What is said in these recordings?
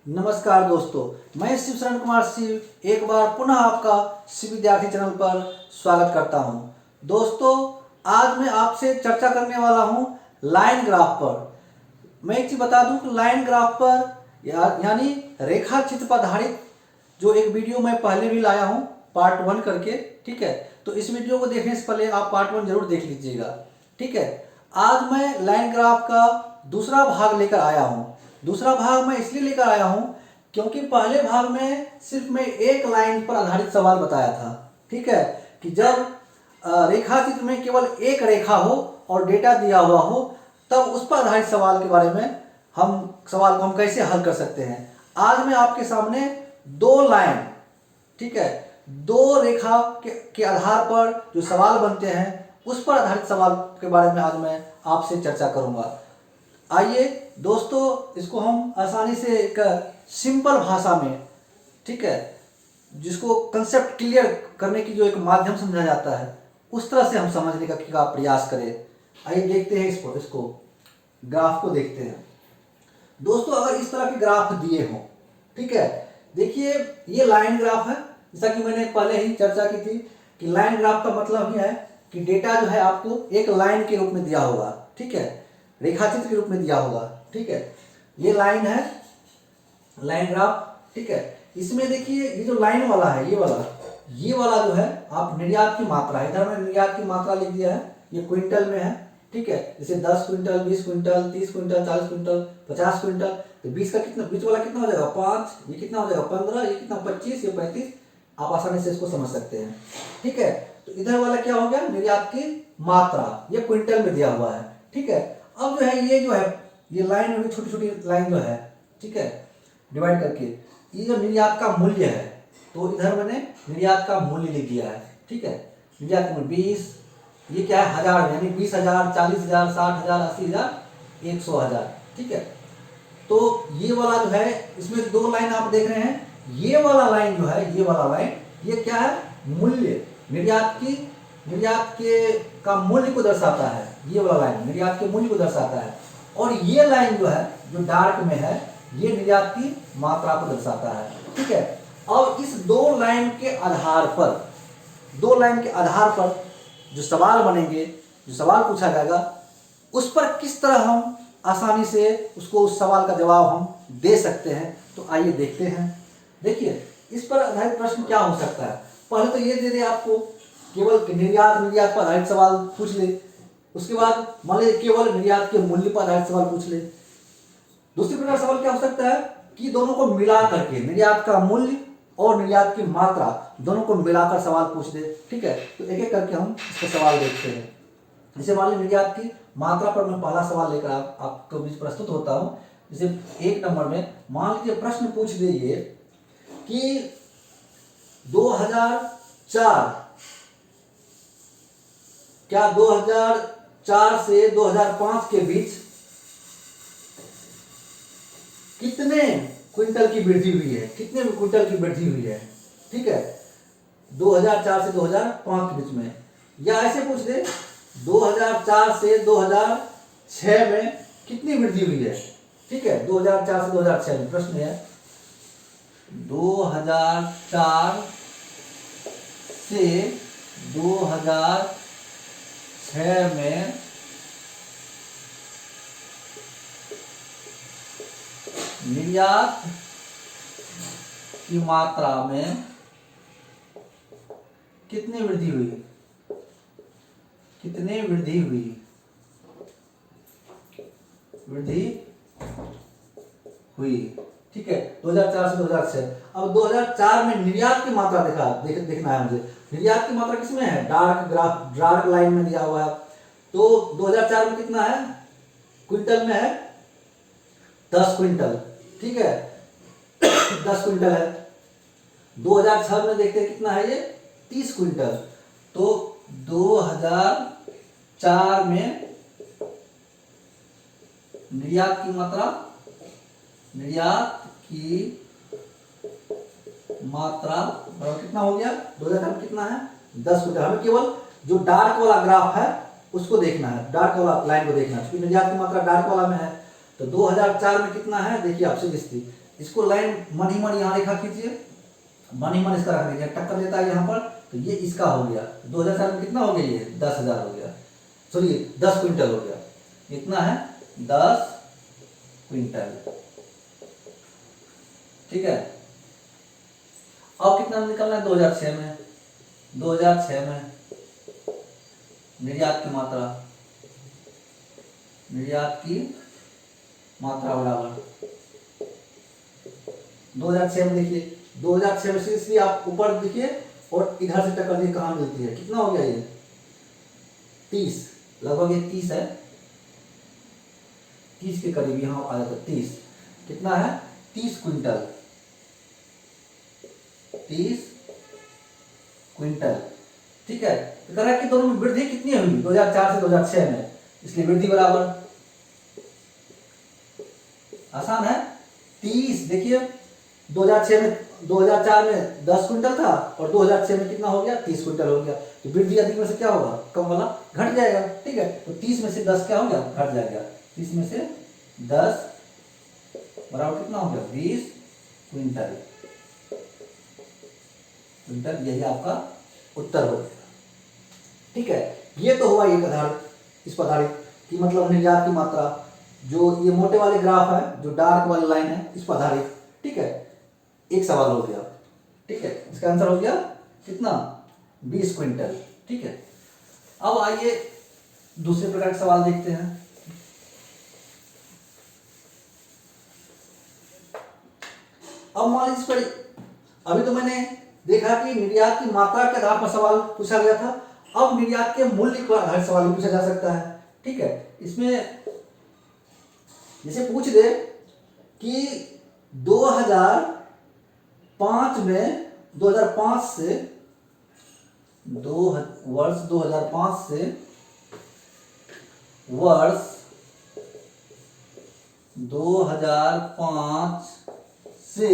नमस्कार दोस्तों, मैं शिव शरण कुमार शिव एक बार पुनः आपका शिव विद्यार्थी चैनल पर स्वागत करता हूं। दोस्तों, आज मैं आपसे चर्चा करने वाला हूं लाइन ग्राफ पर। मैं एक चीज़ बता दूं कि लाइन ग्राफ पर यानी रेखा चित्र पर आधारित जो एक वीडियो मैं पहले भी लाया हूं पार्ट 1 करके, ठीक है। तो इस वीडियो को देखने से पहले आप पार्ट 1 जरूर देख लीजिएगा, ठीक है। आज मैं लाइन ग्राफ का दूसरा भाग लेकर आया हूं। दूसरा भाग मैं इसलिए लेकर आया हूं क्योंकि पहले भाग में सिर्फ मैं एक लाइन पर आधारित सवाल बताया था, ठीक है, कि जब रेखा चित्र में केवल एक रेखा हो और डेटा दिया हुआ हो तब उस पर आधारित सवाल के बारे में सवाल को हम कैसे हल कर सकते हैं। आज मैं आपके सामने दो लाइन, ठीक है, दो रेखा के आधार पर जो सवाल बनते हैं उस पर आधारित सवाल के बारे में आज मैं आपसे चर्चा करूंगा। आइए दोस्तों, इसको हम आसानी से एक सिंपल भाषा में, ठीक है, जिसको कंसेप्ट क्लियर करने की जो एक माध्यम समझा जाता है उस तरह से हम समझने का प्रयास करें। आइए देखते हैं इसको ग्राफ को देखते हैं। दोस्तों, अगर इस तरह के ग्राफ दिए हों, ठीक है, देखिए ये लाइन ग्राफ है। जैसा कि मैंने पहले ही चर्चा की थी कि लाइन ग्राफ का मतलब यह है कि डेटा जो है आपको एक लाइन के रूप में दिया होगा, ठीक है, रेखाचित्र के रूप में दिया होगा, ठीक है। ये लाइन है, लाइन ग्राफ, ठीक है। इसमें देखिए ये जो लाइन वाला है, ये वाला जो है आप निर्यात की मात्रा, इधर मैंने निर्यात की मात्रा लिख दिया है, ये क्विंटल में है, ठीक है। जैसे 10 quintal, 20 quintal, 30 quintal, 40 quintal, 50 quintal, तो 20 का कितना, बीच वाला कितना हो जाएगा 5, ये कितना हो जाएगा 15, ये कितना 25, ये 35। आप आसानी से इसको समझ सकते हैं, ठीक है। तो इधर वाला क्या हो गया, निर्यात की मात्रा, ये क्विंटल में दिया हुआ है, ठीक है। अब जो है ये लाइन में छोटी छोटी लाइन जो है, ठीक है, डिवाइड करके ये जो निर्यात का मूल्य है, तो इधर मैंने निर्यात का मूल्य लिख दिया है, ठीक है। निर्यात का मूल्य 20, ये क्या है हजार में, यानी 20,000, 40,000, 60,000, 80,000, 100,000, ठीक है। तो ये वाला जो है, इसमें दो लाइन आप देख रहे हैं, ये वाला लाइन जो है, ये वाला लाइन, ये क्या है, मूल्य, निर्यात के का मूल्य को दर्शाता है। ये वाला लाइन निर्यात के मूल्य को दर्शाता है, और ये लाइन जो है, जो डार्क में है, ये निर्यात की मात्रा को दर्शाता है, ठीक है। अब इस दो लाइन के आधार पर जो सवाल बनेंगे, जो सवाल पूछा जाएगा, उस पर किस तरह हम आसानी से उस सवाल का जवाब हम दे सकते हैं। तो आइए देखते हैं। देखिए इस पर आधारित प्रश्न क्या हो सकता है। पहले तो ये दे दे आपको केवल निर्यात पर आधारित सवाल पूछ ले, उसके बाद मान लीजिए केवल निर्यात के मूल्य पर आधारित सवाल पूछ ले। दूसरी प्रकार सवाल क्या हो सकता है कि दोनों को मिला करके, निर्यात का मूल्य और निर्यात की मात्रा दोनों को मिलाकर सवाल पूछ दे, ठीक है। तो एक एक करके हम इसका सवाल देखते हैं। जैसे मान लीजिए निर्यात की मात्रा पर मैं पहला सवाल लेकर आपको बीच प्रस्तुत होता हूं। जैसे 1 नंबर में मान लीजिए प्रश्न पूछ दीजिए कि 2004 से 2005 के बीच कितने क्विंटल की वृद्धि हुई है, कितने क्विंटल की वृद्धि हुई है, ठीक है, 2004 से 2005 के बीच में। या ऐसे पूछ दे 2004 से 2006 में कितनी वृद्धि हुई है, ठीक है, 2004 से 2006 में। प्रश्न है 2004 से 2006 में निर्यात की मात्रा में कितनी वृद्धि हुई, ठीक है, 2004 से 2006। अब 2004 में निर्यात की मात्रा देखना है मुझे। निर्यात की मात्रा किसमें है, डार्क लाइन में दिया हुआ है। तो 2004 में कितना है, क्विंटल में है 10 क्विंटल, ठीक है, 10 क्विंटल है। 2006 में देखते हैं कितना है, ये 30 क्विंटल। तो 2004 में निर्यात की मात्रा कितना हो गया, 2004 में कितना है, 10 क्विंटल। हमें केवल जो डार्क वाला ग्राफ है उसको देखना है, डार्क वाला लाइन को देखना है, क्योंकि निर्यात की मात्रा डार्क वाला में है। तो 2004 में कितना है, देखिए आप सीधी इसको लाइन मन ही मन यहाँ रेखा खींचिए, मन ही मन इसका रख लीजिए, टक्कर देता है यहाँ पर, तो ये इसका हो गया। 2004 में कितना हो गया, ये 10,000 हो गया, सॉरी 10 क्विंटल हो गया। इतना है 10 क्विंटल, ठीक है। अब कितना निकलना है 2006 में, 2006 में निर्यात की मात्रा, निर्यात की मात्रा बराबर 2006 में देखिए, 2006 में से इसलिए आप ऊपर देखिए और इधर से टक्कर देखिए कहाँ मिलती है, कितना हो गया ये 30, लगभग ये 30 है, 30 के करीब यहाँ आ जाता है 30, कितना है 30 क्विंटल, 30 क्विंटल, ठीक है। तो कह रहा है कि दोनों में वृद्धि कितनी हुई 2004 से 2006 में, इसलिए वृद्धि बराबर, आसान है 30। देखिए 2006 में 2004 में 10 क्विंटल था और 2006 में कितना हो गया 30 क्विंटल हो गया, तो वृद्धि अधिक में से क्या होगा, कम वाला घट जाएगा, ठीक है। तो 30 में से 10 क्या हो गया, घट जाएगा, 30 में से 10 बराबर कितना हो गया 20 क्विंटल, क्विंटल, यही आपका उत्तर हो गया, ठीक है। ये तो हुआ एक आधार, इस पर आधारित कि मतलब निर्यात की मात्रा, जो ये मोटे वाले ग्राफ है, जो डार्क वाली लाइन है, इस पर आधारित, ठीक है। एक सवाल हो गया, ठीक है, इसका आंसर हो गया कितना 20 क्विंटल, ठीक है। अब आइए दूसरे प्रकार के सवाल देखते हैं। अब मान लीजिए अभी तो मैंने देखा कि निर्यात की मात्रा के आधार पर सवाल पूछा गया था, अब निर्यात के मूल्य पर आधारित सवाल भी पूछा जा सकता है, ठीक है। इसमें जैसे पूछ दे कि 2005 में 2005 से वर्ष 2005 से वर्ष 2005 से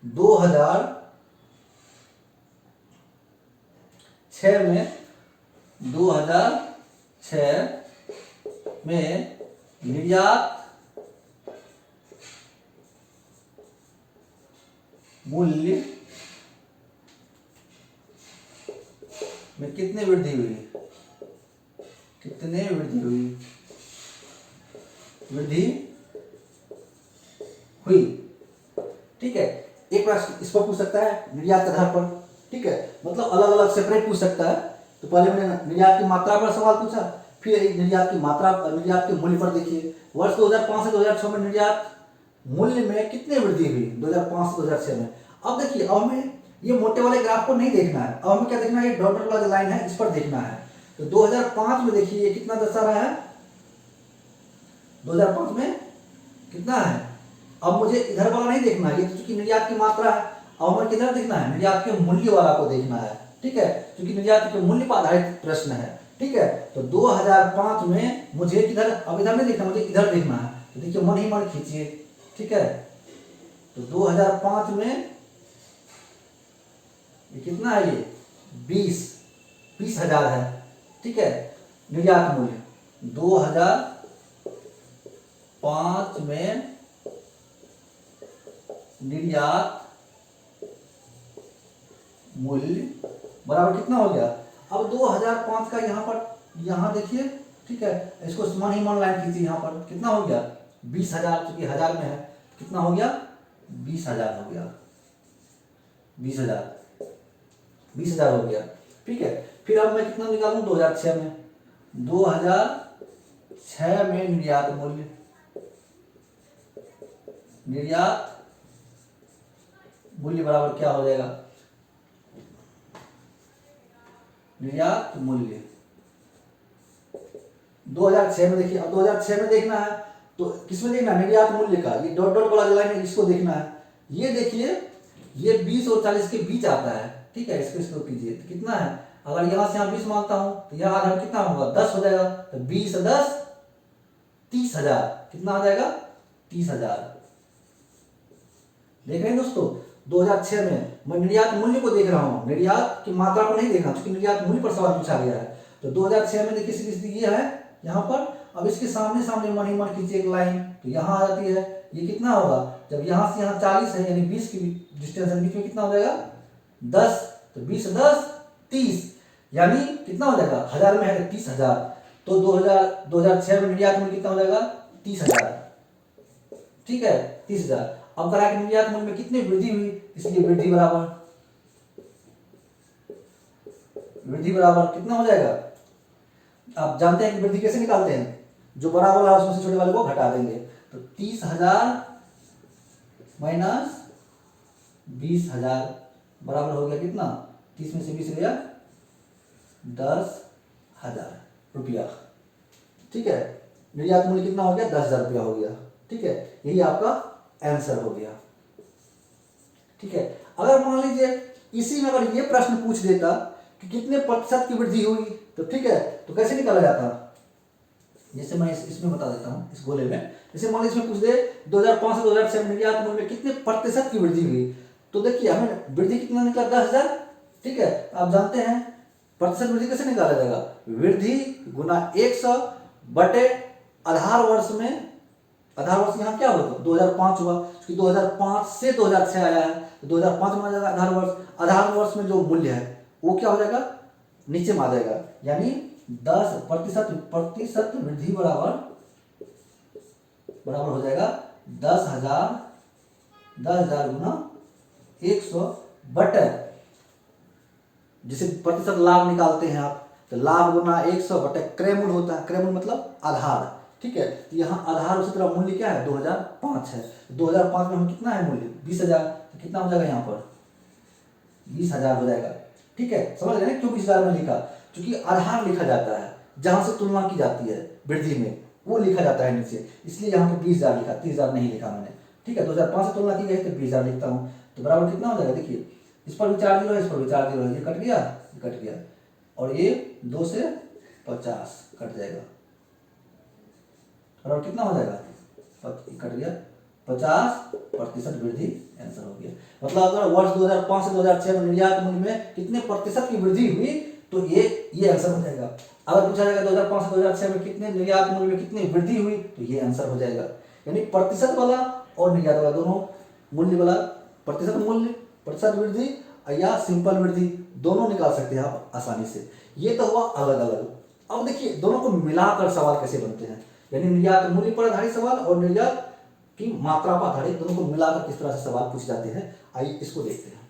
2006 में 2006 में निर्यात मूल्य में कितने वृद्धि हुई, कितने वृद्धि हुई, वृद्धि हुई, ठीक है। एक प्रश्न इस पर पूछ सकता है निर्यात के आधार पर, ठीक है, मतलब अलग अलग सेपरेट पूछ सकता है। तो पहले मैंने निर्यात की मात्रा पर सवाल पूछा, फिर एक निर्यात की मात्रा, निर्यात के मूल्य पर देखिए, वर्ष 2005 से 2006 में निर्यात मूल्य में कितने वृद्धि हुई 2005 से 2006 में। अब देखिए, अब हमें ये मोटे वाले ग्राफ को नहीं देखना है, अब हमें क्या देखना है, ये डॉट डॉट वाला लाइन है, इस पर देखना है। तो 2005 में देखिए ये कितना दर्शा रहा है, 2005 में कितना है। अब मुझे इधर वाला नहीं देखना है, ये तो चूंकि निर्यात की मात्रा है, अब हमें किधर देखना है, निर्यात के मूल्य वाला को देखना है, ठीक है, क्योंकि निर्यात के मूल्य पर आधारित प्रश्न है, ठीक है। तो 2005 में मुझे किधर, अब इधर नहीं देखना, मुझे इधर देखना है। तो देखिए मन ही मन खींचिए, ठीक है। तो 2005 में ये कितना है, ये 20,000 है, ठीक है, निर्यात मूल्य 2005 में निर्यात मूल्य बराबर कितना हो गया। अब 2005 का यहाँ पर, यहाँ देखिए, ठीक है, इसको मन ही मन लाइन खींचिए, यहाँ पर कितना हो गया 20,000, चूंकि हजार में है, कितना हो गया 20,000 हो गया, 20,000 हो गया, ठीक है। फिर अब मैं कितना निकालूं 2006 में, 2006 में निर्यात मूल्य, निर्यात मूल्य बराबर क्या हो जाएगा, निर्यात मूल्य 2006 में देखिए। अब 2006 में देखना है तो किसमें देखना है, निर्यात मूल्य का, ये डॉट डॉट वाला लाइन है, इसको देखना है। ये देखिए ये 20 और 40 के बीच आता है, ठीक है, इसको कीजिए तो कितना है, अगर यहां से यहां 20 मानता हूं तो यहां आधा कितना होगा 10 हो जाएगा, तो 20 10 30,000, कितना आ जाएगा 30,000। देख रहे हैं दोस्तों, 2006 में मैं निर्यात मूल्य को देख रहा हूं, निर्यात की मात्रा को नहीं देख रहा, क्योंकि निर्यात मूल्य पर सवाल पूछा गया है। तो 2006 में देखिए ये है यहाँ पर। अब इसके सामने सामने मन ही मन खींचिए एक लाइन, तो यहाँ आ जाती है, ये कितना होगा, जब यहाँ से यहाँ 40 है यानी 20 की डिस्टेंस है, बीच में कितना हो जाएगा 10, तो 20 10 30, यानी कितना हो जाएगा, 1000 में है तो 30,000, तो 2006 में निर्यात मूल्य कितना हो जाएगा 30,000, ठीक है 30,000। अब करा कि निर्यात मूल्य में कितनी वृद्धि हुई, इसलिए वृद्धि बराबर कितना हो जाएगा, आप जानते हैं कि वृद्धि कैसे निकालते हैं, जो बड़ा वाला है उसमें से छोटे वाले को घटा देंगे, तो 30,000 माइनस 20,000 बराबर हो गया कितना, 30 में से 20 गया 10,000 रुपया, ठीक है। निर्यात मूल्य कितना हो गया 10,000 रुपया हो गया, ठीक है, यही आपका आंसर हो गया, ठीक है। अगर मान लीजिए इसी में अगर ये प्रश्न पूछ देता कि कितने प्रतिशत की वृद्धि हुई, तो ठीक है, तो कैसे निकाला जाता, जैसे मैं इसमें बता देता हूँ, इस गोले में, जैसे मान लीजिए इसमें पूछ दे 2005 से 2006 निर्यात मूल्य में कितने प्रतिशत की वृद्धि हुई, तो देखिए हमें वृद्धि कितना निकला 10,000, ठीक है। आप जानते हैं प्रतिशत वृद्धि कैसे निकाला जाएगा, वृद्धि गुना 100 बटे आधार वर्ष में, आधार वर्ष यहाँ क्या होगा 2005 हुआ, क्योंकि 2005 से 2006 आया है, तो 2005 में आ जाएगा आधार वर्ष, आधार वर्ष में जो मूल्य है वो क्या हो जाएगा नीचे में आ जाएगा, यानी 10% वृद्धि बराबर हो जाएगा 10,000 गुना 100 बटे, जिसे प्रतिशत लाभ निकालते हैं आप, तो लाभ गुना 100 बटे क्रयमूल्य होता है, क्रयमूल्य मतलब आधार, ठीक है। तो यहाँ आधार उसी तरह मूल्य क्या है 2005 है, 2005 में हम कितना है मूल्य 20,000, तो कितना हो जाएगा यहाँ पर 20,000 हो जाएगा, ठीक है। समझ रहे हैं क्यों 20,000 में लिखा, क्योंकि आधार लिखा जाता है जहां से तुलना की जाती है वृद्धि में, वो लिखा जाता है नीचे, इसलिए यहाँ पर 20,000 लिखा, 30,000 नहीं लिखा मैंने, ठीक है। 2005 से तुलना की गई तो 20,000 लिखता हूँ, तो बराबर कितना हो जाएगा, देखिए इस पर भी 4 जीरो है, इस पर भी 4 जीरो है, ये कट गया, ये कट गया, और ये 2 से 50 कट जाएगा, और कितना हो जाएगा कट गया 50% वृद्धि, आंसर हो गया। मतलब अगर वर्ष 2005 से 2006 में निर्यात मूल्य में कितने प्रतिशत की वृद्धि हुई, तो ये आंसर हो जाएगा। अगर पूछा जाएगा 2005 से 2006 में कितने निर्यात मूल्य में कितनी वृद्धि हुई, तो ये आंसर हो जाएगा। यानी प्रतिशत वाला और निर्यात वाला दोनों मूल्य वाला, प्रतिशत मूल्य, प्रतिशत वृद्धि या सिंपल वृद्धि दोनों निकाल सकते हैं आप आसानी से। ये तो हुआ अलग अलग। अब देखिए दोनों को मिलाकर सवाल कैसे बनते हैं, यानी निर्यात मूल्य पर आधारित सवाल और निर्यात की मात्रा पर आधारित, दोनों को मिलाकर किस तरह से सवाल पूछे जाते हैं, आइए इसको देखते हैं।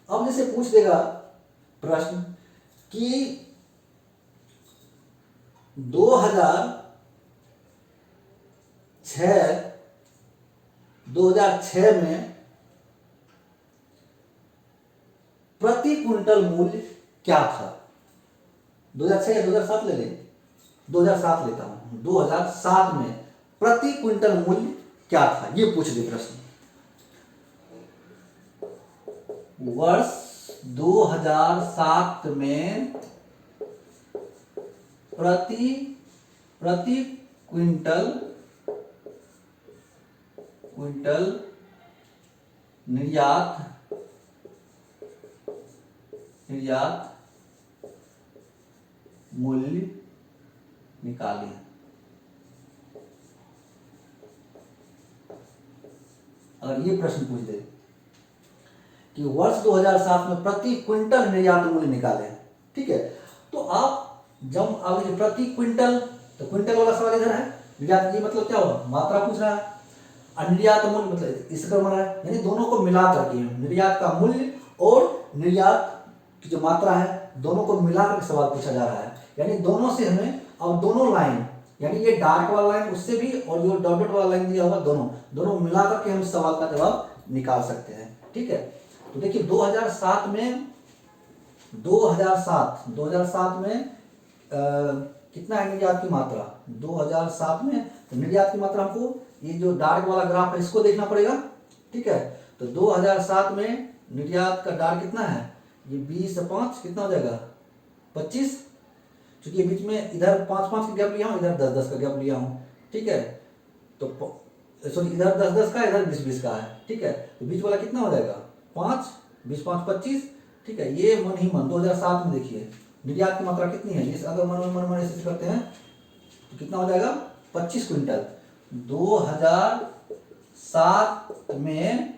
अब जैसे पूछ देगा प्रश्न कि 2006 में प्रति क्विंटल मूल्य क्या था, 2006 या 2007 ले लें, 2007 लेता हूं, 2007 में प्रति क्विंटल मूल्य क्या था, ये पूछ दे प्रश्न। वर्ष 2007 में प्रति क्विंटल निर्यात मूल्य निकालें। अगर ये प्रश्न पूछ दे कि वर्ष 2007 में प्रति क्विंटल निर्यात मूल्य निकालें, ठीक है, तो आप जब आगे प्रति क्विंटल, तो क्विंटल वाला सवाल इधर है, निर्यात ये मतलब क्या होगा, मात्रा पूछ रहा है, और निर्यात मूल्य मतलब इसका बना है, यानी दोनों को मिला करके निर्यात का मूल्य और निर्यात की जो मात्रा है दोनों को मिलाकर सवाल पूछा जा रहा है। यानी दोनों से हमें, अब दोनों लाइन, यानी ये डार्क वाला लाइन उससे भी और जो डॉटेड वाला लाइन दिया हुआ, दोनों मिलाकर के हम सवाल का जवाब निकाल सकते हैं, ठीक है। तो देखिए 2007 में कितना है निर्यात की मात्रा, 2007 में तो निर्यात की मात्रा हमको ये जो डार्क वाला ग्राफ है इसको देखना पड़ेगा, ठीक है। तो 2007 में निर्यात का डार्क कितना है, ये 20 से 5 कितना हो जाएगा 25, क्योंकि बीच में इधर 5-5 का गैप लिया हूँ, इधर 10-10 का गैप लिया हूँ, ठीक है। तो सॉरी इधर 10-10 का, इधर 20-20 का है, ठीक है। तो बीच वाला कितना हो जाएगा 5, 20-5 25, ठीक है। ये मन ही मन 2007 में देखिए निर्यात की मात्रा कितनी है, ये अगर मन मन मन ऐसे करते हैं तो कितना हो जाएगा 25 क्विंटल। 2007 में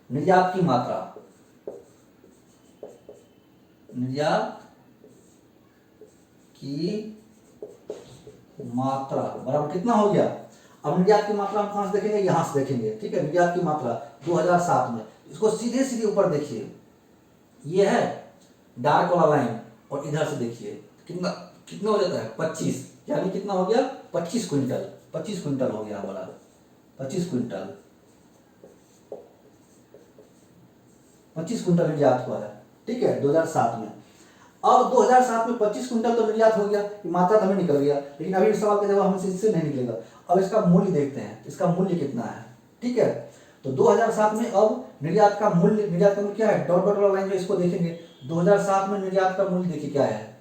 निर्यात की मात्रा, निर्यात की मात्रा बराबर कितना हो गया। अब निर्यात की मात्रा हम कहां से देखेंगे, यहां से देखेंगे, ठीक है। निर्यात की मात्रा 2007 में, इसको सीधे सीधे ऊपर देखिए, ये है डार्क वाला लाइन, और इधर से देखिए कितना कितना हो जाता है 25, यानी कितना हो गया 25 क्विंटल, 25 क्विंटल हो गया हमारा, 25 क्विंटल, 25 क्विंटल निर्यात हुआ है, ठीक है 2007 में। अब 2007 में 25 क्विंटल तो निर्यात हो गया, मात्रा तो हमें निकल गया, लेकिन अभी सवाल का जवाब हमसे इससे नहीं निकलेगा। अब इसका मूल्य देखते हैं, इसका मूल्य कितना है, ठीक है। तो 2007 में अब निर्यात का मूल्य क्या है, डॉट डॉट वाला लाइन जो इसको देखेंगे, 2007 में निर्यात का मूल्य देखिए क्या है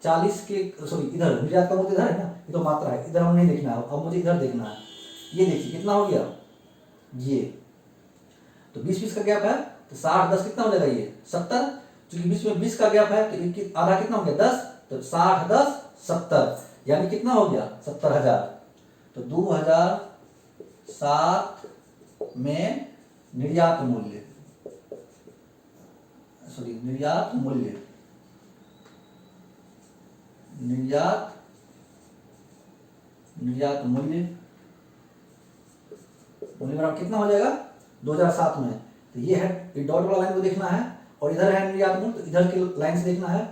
40 के, सॉरी इधर निर्यात का मूल्य इधर है ना, ये तो मात्रा है, इधर हम नहीं देखना है, अब मुझे इधर देखना है। ये देखिए कितना हो गया, ये तो 20-20 का गैप है, तो 60-10 कितना हो जाएगा ये 70, क्योंकि बीच में 20 का गैप है तो आधा कितना हो गया 10, तो 60-10 70, यानी कितना हो गया 70,000। तो 2007 में निर्यात मूल्य, सॉरी निर्यात मूल्य, निर्यात मूल्य बराबर कितना हो जाएगा 2007 में। तो ये है, ये डॉट वाला लाइन को देखना है, और इधर है निर्यात मूल्य, तो इधर की लाइन से देखना है।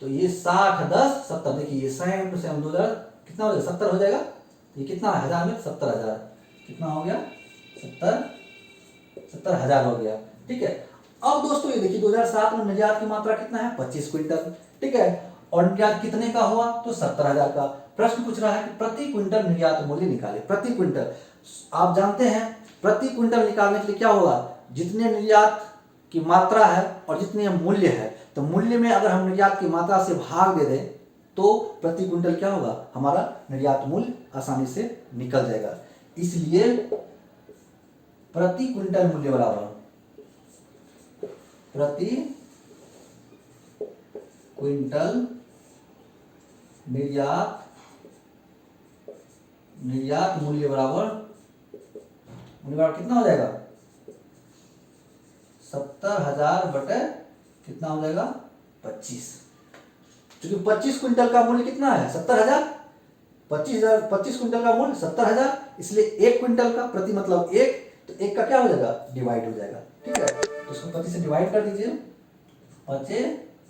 तो ये 60-10-70, देखिए ये सेम टू सेम 2000 कितना हो जाएगा 70 हो जाएगा। ये कितना है हजार में 70,000, कितना हो गया 70,000 हो गया, ठीक है। अब दोस्तों ये देखिए 2007 में निर्यात की मात्रा कितना है 25 क्विंटल, ठीक है, और निर्यात कितने का हुआ तो 70,000 का। प्रश्न पूछ रहा है कि प्रति क्विंटल निर्यात मूल्य निकाले, प्रति क्विंटल। आप जानते हैं प्रति क्विंटल निकालने के लिए क्या होगा, जितने निर्यात की मात्रा है और जितने मूल्य है, तो मूल्य में अगर हम निर्यात की मात्रा से भाग दे दें तो प्रति क्विंटल क्या होगा, हमारा निर्यात मूल्य आसानी से निकल जाएगा। इसलिए प्रति क्विंटल मूल्य बराबर प्रति क्विंटल निर्यात मूल्य बराबर कितना हो जाएगा 70,000 बटे कितना हो जाएगा 25, क्योंकि 25 क्विंटल का मूल्य कितना है 70,000, 25 क्विंटल का मूल्य 70,000, इसलिए 1 क्विंटल का प्रति मतलब 1, तो 1 का क्या हो जाएगा डिवाइड हो जाएगा, ठीक है। तो इसको 25 से डिवाइड कर दीजिए,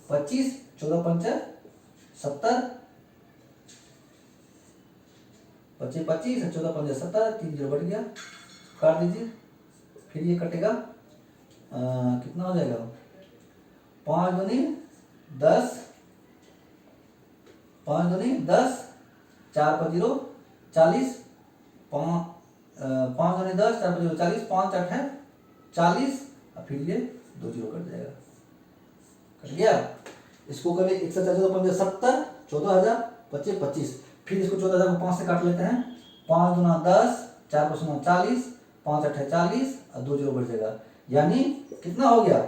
25 14 70, 25 25 14 5 70, 3 0 बढ़ गया, काट दीजिए, फिर ये कटेगा कितना हो जाएगा 5 दूनी 10, 5 दूनी 10, 4 5 0 40, 5 दूनी 10, 4 5 0 40, 5 8 है 40, और फिर ये 2 0 कट जाएगा, कट गया। इसको करें 1 से 4 14 70, 14,000 25 25, फिर इसको 14,000 को 5 से काट लेते हैं, 5 दूना 10, 4 5 9 40, 5 8 40, और 2 0 बढ़ जाएगा, यानी कितना हो गया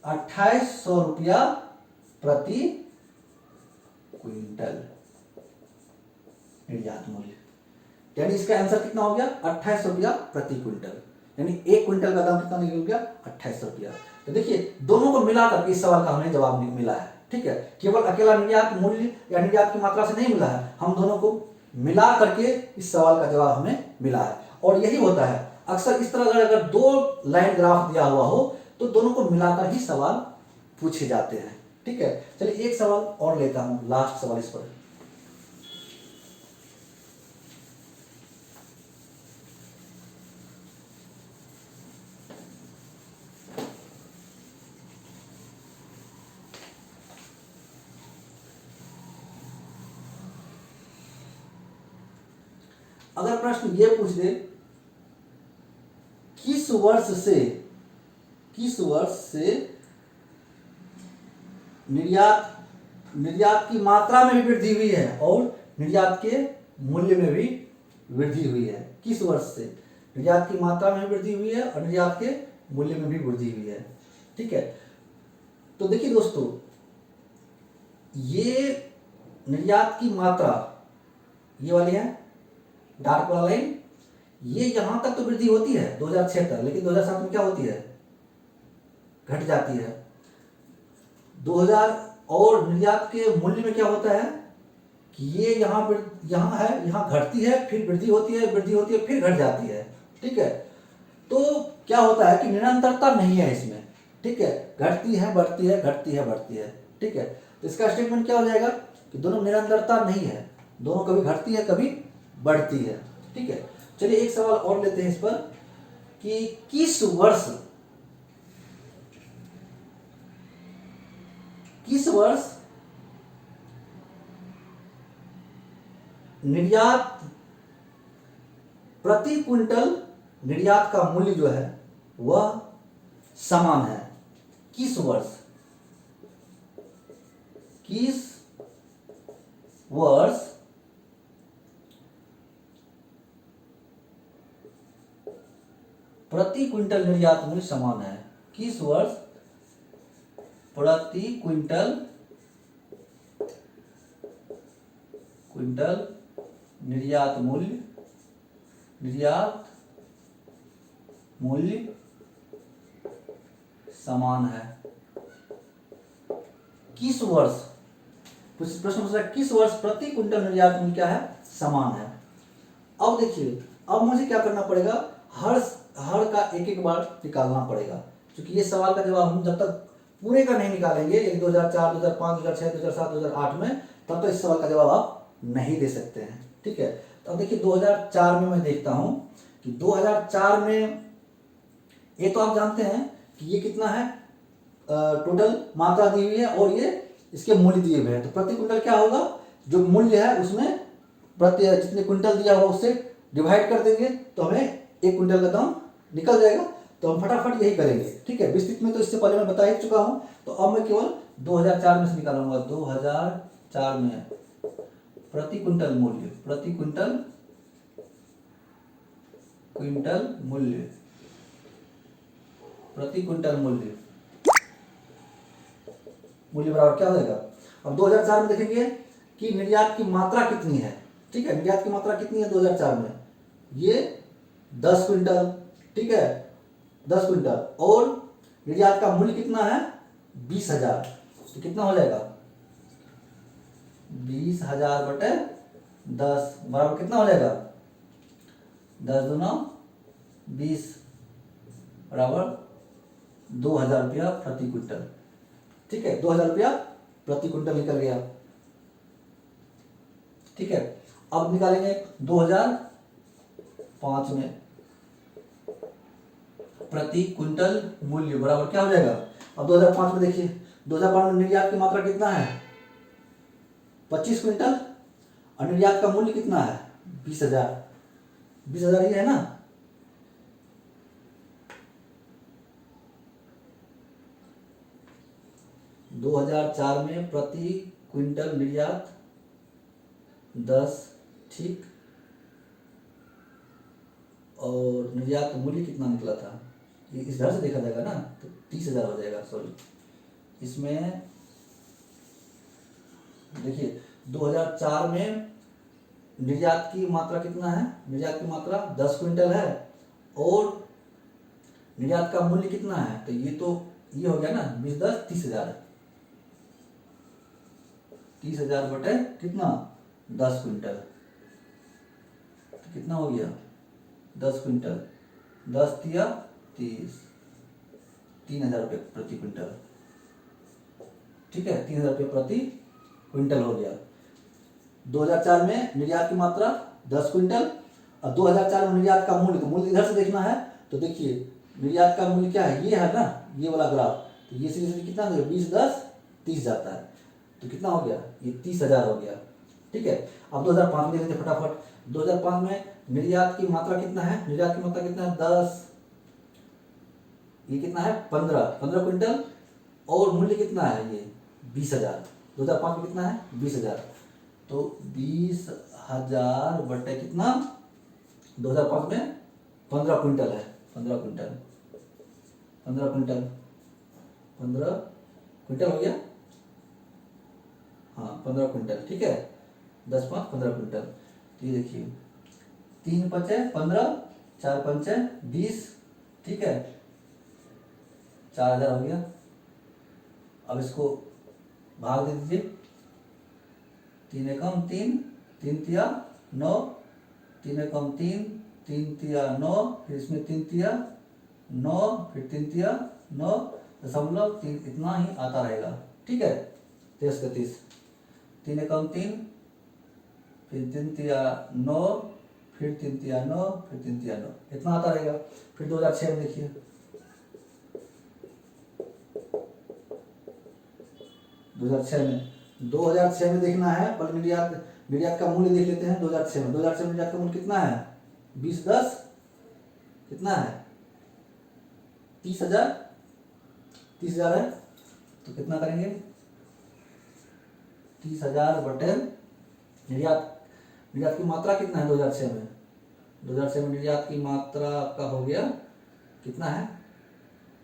2800 रुपया प्रति क्विंटल निर्यात मूल्य। यानी इसका आंसर कितना हो गया 2800 रुपया प्रति क्विंटल, यानी 1 क्विंटल का दाम कितना निकल गया 2800 रुपया। तो देखिए दोनों को मिलाकर इस सवाल का हमें जवाब मिला है, ठीक है। केवल अकेला निर्यात मूल्य या निर्यात की मात्रा से नहीं मिला है, हम दोनों को मिला करके इस सवाल का जवाब हमें मिला है। और यही होता है अक्सर इस तरह अगर 2 लाइन ग्राफ दिया हुआ हो तो दोनों को मिलाकर ही सवाल पूछे जाते हैं, ठीक है। चलिए एक सवाल और लेता हूं, लास्ट सवाल इस पर। अगर प्रश्न ये पूछ दे किस वर्ष से निर्यात की मात्रा में भी वृद्धि हुई है और निर्यात के मूल्य में भी वृद्धि हुई है। किस वर्ष से? निर्यात की मात्रा में वृद्धि हुई है और निर्यात के मूल्य में भी वृद्धि हुई है। ठीक है, तो देखिए दोस्तों, ये निर्यात की मात्रा ये वाली है डार्क वाला लाइन, ये यहां तक तो वृद्धि होती है 2006 तक, लेकिन 2007 में क्या होती है? घट जाती है। 2000 और निर्यात के मूल्य में क्या होता है कि ये यहाँ है, यहाँ घटती है, फिर वृद्धि होती है, वृद्धि होती है, फिर घट जाती है। ठीक है, तो क्या होता है कि निरंतरता नहीं है इसमें। ठीक है, घटती है बढ़ती है, घटती है बढ़ती है। ठीक है, तो इसका स्टेटमेंट क्या हो जाएगा कि दोनों निरंतरता नहीं है, दोनों कभी घटती है कभी बढ़ती है। ठीक है, चलिए एक सवाल और लेते हैं इस पर कि किस वर्ष निर्यात प्रति क्विंटल निर्यात का मूल्य जो है वह समान है? किस वर्ष प्रति क्विंटल निर्यात मूल्य समान है? किस वर्ष प्रति क्विंटल निर्यात मूल्य समान है? किस वर्ष? प्रश्न पूछ रहा है किस वर्ष प्रति क्विंटल निर्यात मूल्य क्या है? समान है। अब देखिए, अब मुझे क्या करना पड़ेगा, हर का एक एक बार निकालना पड़ेगा, क्योंकि ये सवाल का जवाब हम जब तक पूरे का नहीं निकालेंगे, यदि 2004, 2005, 2006, 2007, 2008 में, तब तक इस सवाल का जवाब आप नहीं दे सकते हैं। ठीक है, तो अब देखिए 2004 में मैं देखता हूं कि 2004 में ये तो आप जानते हैं कि ये कितना है, टोटल मात्रा दी हुई है और ये इसके मूल्य दिए हुए हैं। तो प्रति क्विंटल क्या होगा, जो मूल्य है उसमें प्रति जितने क्विंटल दिया हुआ उससे डिवाइड कर देंगे तो हमें 1 क्विंटल का दाम निकल जाएगा। तो हम फटाफट यही करेंगे। ठीक है, विस्तृत में तो इससे पहले मैं बता ही चुका हूं, तो अब मैं केवल 2004 में से निकालूंगा। 2004 में प्रति क्विंटल मूल्य, प्रति क्विंटल मूल्य, प्रति क्विंटल मूल्य बराबर क्या हो जाएगा। अब 2004 में देखेंगे कि निर्यात की मात्रा कितनी है। ठीक है, निर्यात की मात्रा कितनी है 2004 में, ये 10 क्विंटल। ठीक है, 10 क्विंटल, और निर्यात का मूल्य कितना है 20,000। तो कितना हो जाएगा 20,000 बटे 10 बराबर कितना हो जाएगा 10 दूना 20 बराबर 2,000 रुपया प्रति क्विंटल। ठीक है, 2,000 रुपया प्रति क्विंटल निकल गया। ठीक है, अब निकालेंगे 2005 में प्रति क्विंटल मूल्य बराबर क्या हो जाएगा। अब 2005 में देखिए, 2005 में निर्यात की मात्रा कितना है 25 क्विंटल और निर्यात का मूल्य कितना है 20,000। 20,000 ही है ना। दो 2004 में प्रति क्विंटल निर्यात 10, ठीक, और निर्यात मूल्य कितना निकला था, ये इस तरह से देखा जाएगा ना, तो 30,000 हो जाएगा। सॉरी, इसमें देखिए 2004 में निर्यात की मात्रा कितना है, निर्यात की मात्रा 10 क्विंटल है और निर्यात का मूल्य कितना है, तो ये हो गया ना 20, 10, 30,000। 30,000 बटे कितना 10 क्विंटल, तो कितना हो गया 10 क्विंटल, 10 तिया 30, 3,000 रुपये प्रति क्विंटल। ठीक है, 3,000 रुपये प्रति क्विंटल हो गया। 2004 में निर्यात की मात्रा 10 क्विंटल और 2004 में निर्यात का मूल्य, तो मूल्य इधर से देखना है, तो देखिए निर्यात का मूल्य क्या है, ये है ना, ये वाला ग्राफ, तो ये सीधे कितना 20, 10, 30 जाता है, तो कितना हो गया ये 30,000 हो गया। ठीक है, अब 2005 में देख लेते फटाफट। 2005 में निर्यात की मात्रा कितना है, निर्यात की मात्रा कितना है 10, ये कितना है 15 क्विंटल और मूल्य कितना है ये 20,000। 2005 में कितना है 20,000, तो 20,000 बटे कितना 2005 में 15 क्विंटल है, 15 क्विंटल, 15 क्विंटल, 15 क्विंटल हो गया, हाँ 15 क्विंटल, ठीक है। 10 5 15 क्विंटल। तो ये देखिए 3 5 15, 4 5 20, ठीक है, 4000 हो गया। अब इसको भाग दे दीजिए, 3 एकम 3, 3 तिया 9, 3 एकम 3, 3 तिया 9, फिर इसमें 3 तिया 9, फिर 3 तिया 9, 0.3, इतना ही आता रहेगा, ठीक है। 23 31, 3 एकम 3, फिर 3 तिया 9, फिर 3 तिया 9, फिर 3 तिया 9, इतना आता रहेगा। फिर 2006 में देखिए, 2006 में देखना है, पर निर्यात का मूल्य देख लेते हैं। 2006 में निर्यात का मूल्य कितना है, 20 10 कितना है, 30,000, 30,000 है, तो कितना करेंगे, 30,000 बटे निर्यात की मात्रा कितना है 2006 में, 2006 में निर्यात की मात्रा आपका हो गया कितना है,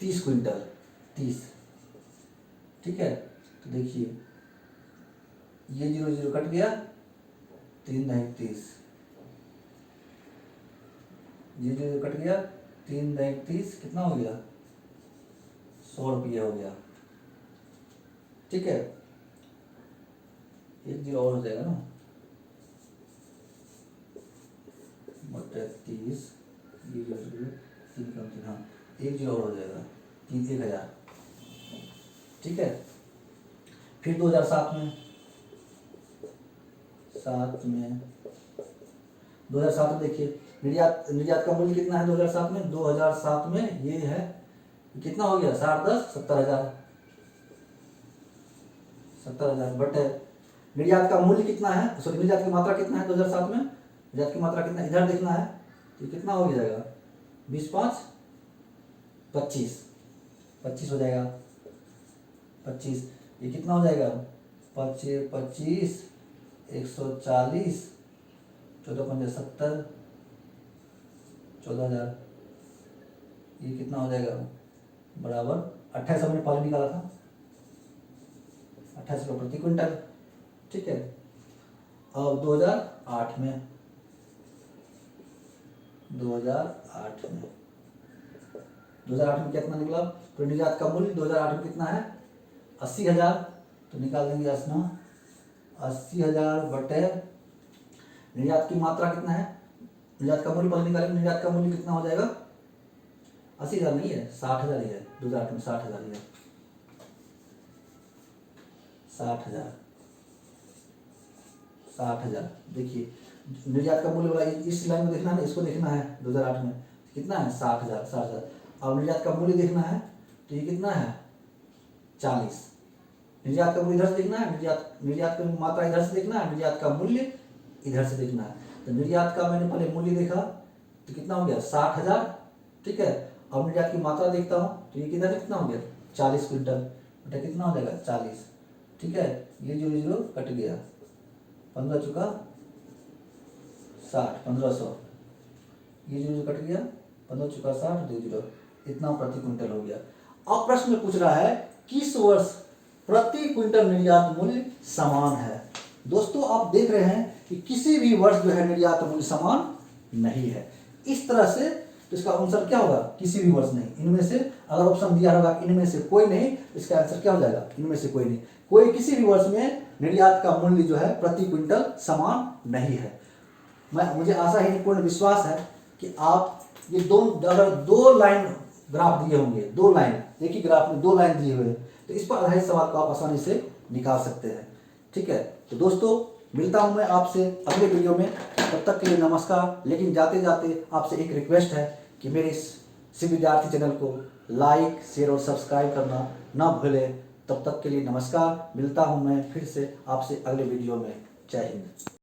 30 क्विंटल, 30, ठीक है। तो देखिए ये 0 0 कट गया, 3 नहीं 30, ये 0 कट गया, 3 नहीं 30, कितना हो गया, 100 रुपये हो गया, ठीक है। 1 0 और हो जाएगा ना, बटे 30, ये 3 कम 3, हाँ 1 0 और हो जाएगा, 3 1000, ठीक है। फिर 2007 में 2007 में देखिए निर्यात का मूल्य कितना है 2007 में, 2007 में ये है कितना हो गया, 60 10 70,000, 70,000 बटे निर्यात का मूल्य कितना है, सॉरी निर्यात की मात्रा कितना है 2007 में, निर्यात की मात्रा कितना इधर देखना है, तो कितना हो जाएगा, 20 5 25, 25 हो जाएगा, 25, ये कितना हो जाएगा, 25 25 140, 14 5 70, 14,000, ये कितना हो जाएगा, बराबर 28 हमने पहले निकाला था, 28 रुपये प्रति क्विंटल, ठीक है। अब 2008 में 2008 में कितना निकला, तो निर्यात का मूल्य 2008 में कितना है, 80,000, तो निकाल देंगे 80,000 बटे निर्यात की मात्रा कितना है, निर्यात का मूल्य पहले निकालेंगे, निर्यात का मूल्य कितना हो जाएगा, 80,000 नहीं है, 60,000 ही है, 2008 में 60,000 ही है, 60,000। देखिए निर्यात का मूल्य वाला इस लाइन में देखना है, इसको देखना है 2008 में कितना है, 60,000। अब निर्यात का मूल्य देखना है, तो ये कितना है, 40। निर्यात का मूल्य इधर से देखना है, निर्यात की मात्रा इधर से देखना है, निर्यात का मूल्य इधर से देखना है। तो निर्यात का मैंने पहले मूल्य देखा, तो कितना हो गया, 60,000, ठीक है। अब निर्यात की मात्रा देखता हूँ, तो ये किधर कितना हो गया, 40 क्विंटल, बेटा कितना हो जाएगा, 40, ठीक है। ये 0 0 कट गया, 15 चुका 60, 1500, ये 0 कट गया, 15 चुका 60, 2 0, इतना प्रति क्विंटल हो गया। अब प्रश्न में पूछ रहा है किस वर्ष प्रति क्विंटल निर्यात मूल्य समान है। दोस्तों आप देख रहे हैं कि किसी भी वर्ष जो है निर्यात मूल्य समान नहीं है। इस तरह से तो इसका आंसर क्या होगा, किसी भी वर्ष नहीं। इनमें से अगर ऑप्शन दिया होगा इनमें से कोई नहीं, तो इसका आंसर क्या हो जाएगा, इनमें से कोई नहीं। कोई किसी भी वर्ष में निर्यात का मूल्य जो है प्रति क्विंटल समान नहीं है। मुझे आशा है, पूर्ण विश्वास है कि आप ये अगर दो लाइन ग्राफ दिए होंगे, 2 लाइन, एक ही ग्राफ में 2 लाइन दिए हुए, तो इस पर आधारित सवाल को आप आसानी से निकाल सकते हैं, ठीक है। तो दोस्तों मिलता हूं मैं आपसे अगले वीडियो में, तब तक के लिए नमस्कार। लेकिन जाते जाते आपसे एक रिक्वेस्ट है कि मेरे इस शिव विद्यार्थी चैनल को लाइक शेयर और सब्सक्राइब करना ना भूलें। तब तक के लिए नमस्कार, मिलता हूं मैं फिर से आपसे अगले वीडियो में। जय हिंद।